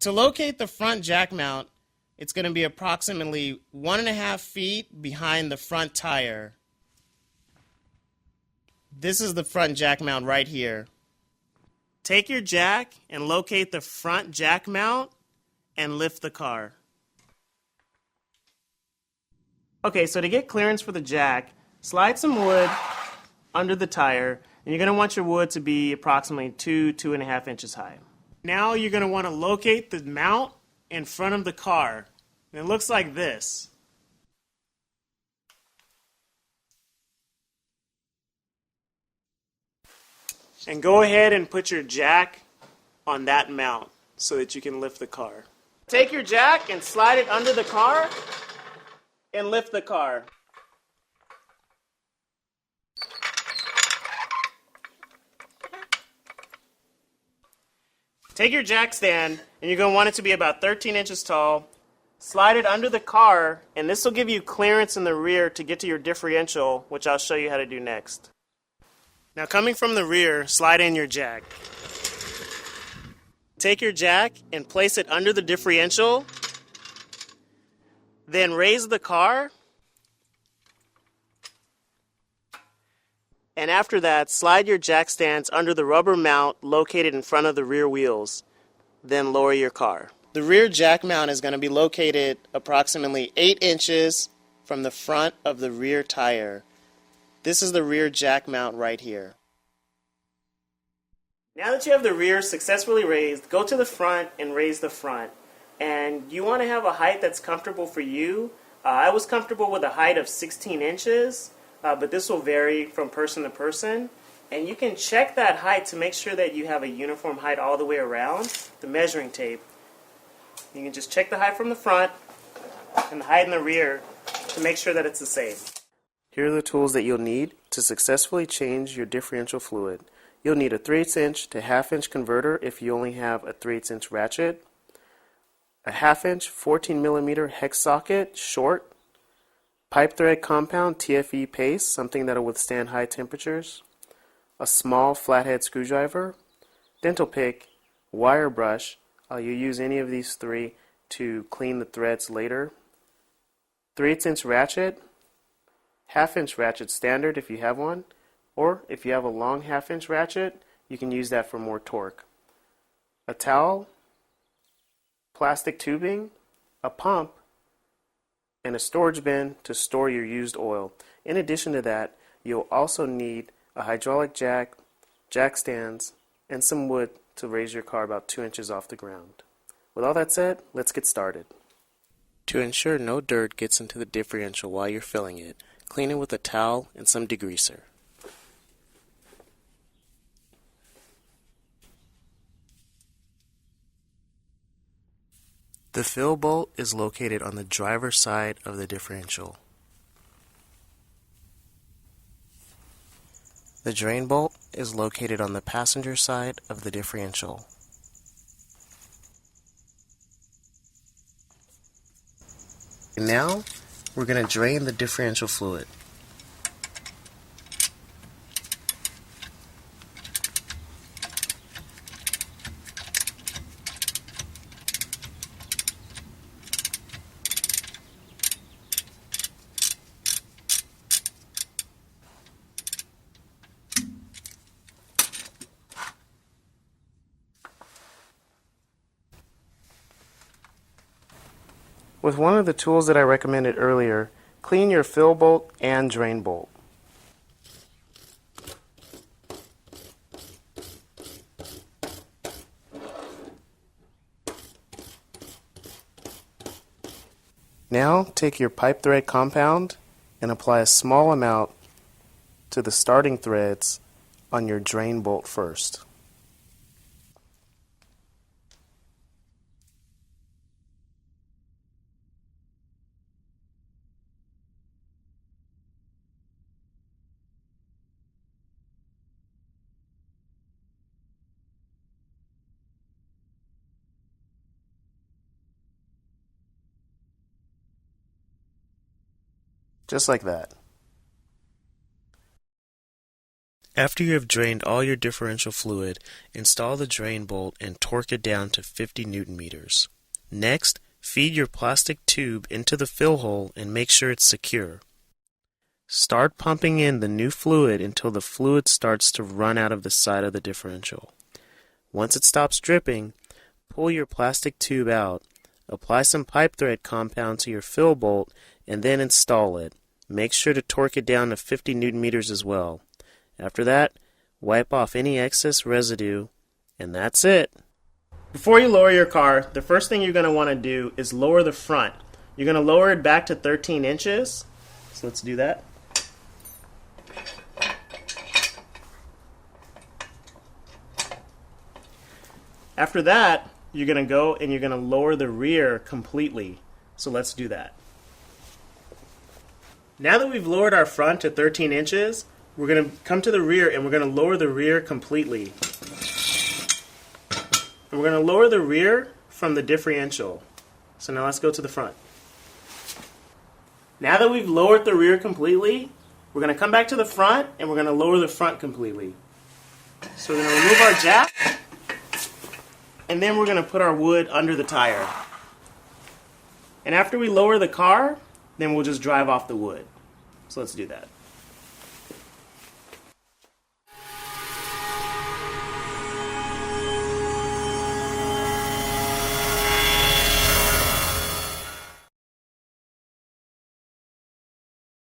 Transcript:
to locate the front jack mount, it's going to be approximately 1.5 feet behind the front tire. This is the front jack mount right here. Take your jack and locate the front jack mount and lift the car. Okay, so to get clearance for the jack, slide some wood under the tire, and you're going to want your wood to be approximately 2.5 inches high. Now you're going to want to locate the mount in front of the car. And it looks like this. And go ahead and put your jack on that mount so that you can lift the car. Take your jack and slide it under the car and lift the car. Take your jack stand, and you're going to want it to be about 13 inches tall. Slide it under the car, and this will give you clearance in the rear to get to your differential, which I'll show you how to do next. Now, coming from the rear, slide in your jack. Take your jack and place it under the differential. Then raise the car. And after that, slide your jack stands under the rubber mount located in front of the rear wheels. Then lower your car. The rear jack mount is going to be located approximately 8 inches from the front of the rear tire. This is the rear jack mount right here. Now that you have the rear successfully raised, go to the front and raise the front. And you want to have a height that's comfortable for you. I was comfortable with a height of 16 inches. But this will vary from person to person. And you can check that height to make sure that you have a uniform height all the way around. The measuring tape. You can just check the height from the front and the height in the rear to make sure that it's the same. Here are the tools that you'll need to successfully change your differential fluid. You'll need a 3/8 inch to 1/2 inch converter if you only have a 3/8 inch ratchet, a 1/2 inch 14mm hex socket, short, pipe thread compound TFE paste, something that will withstand high temperatures, a small flathead screwdriver, dental pick, wire brush. You use any of these three to clean the threads later. 3/8 inch ratchet, 1/2 inch ratchet standard if you have one, or if you have a long 1/2 inch ratchet, you can use that for more torque. A towel, plastic tubing, a pump, and a storage bin to store your used oil. In addition to that, you'll also need a hydraulic jack, jack stands, and some wood to raise your car about 2 inches off the ground. With all that said, let's get started. To ensure no dirt gets into the differential while you're filling it, clean it with a towel and some degreaser. The fill bolt is located on the driver's side of the differential. The drain bolt is located on the passenger side of the differential. And now, we're going to drain the differential fluid. With one of the tools that I recommended earlier, clean your fill bolt and drain bolt. Now take your pipe thread compound and apply a small amount to the starting threads on your drain bolt first. Just like that. After you have drained all your differential fluid, install the drain bolt and torque it down to 50 Newton meters. Next, feed your plastic tube into the fill hole and make sure it's secure. Start pumping in the new fluid until the fluid starts to run out of the side of the differential. Once it stops dripping, pull your plastic tube out, apply some pipe thread compound to your fill bolt, and then install it. Make sure to torque it down to 50 Newton meters as well. After that, wipe off any excess residue, and that's it. Before you lower your car, the first thing you're going to want to do is lower the front. You're going to lower it back to 13 inches. So let's do that. After that, you're going to go and you're going to lower the rear completely. So let's do that. Now that we've lowered our front to 13 inches, we're going to come to the rear and we're going to lower the rear completely. And we're going to lower the rear from the differential. So now let's go to the front. Now that we've lowered the rear completely, we're going to come back to the front and we're going to lower the front completely. So we're going to remove our jack. And then we're going to put our wood under the tire. And after we lower the car, then we'll just drive off the wood. So let's do that.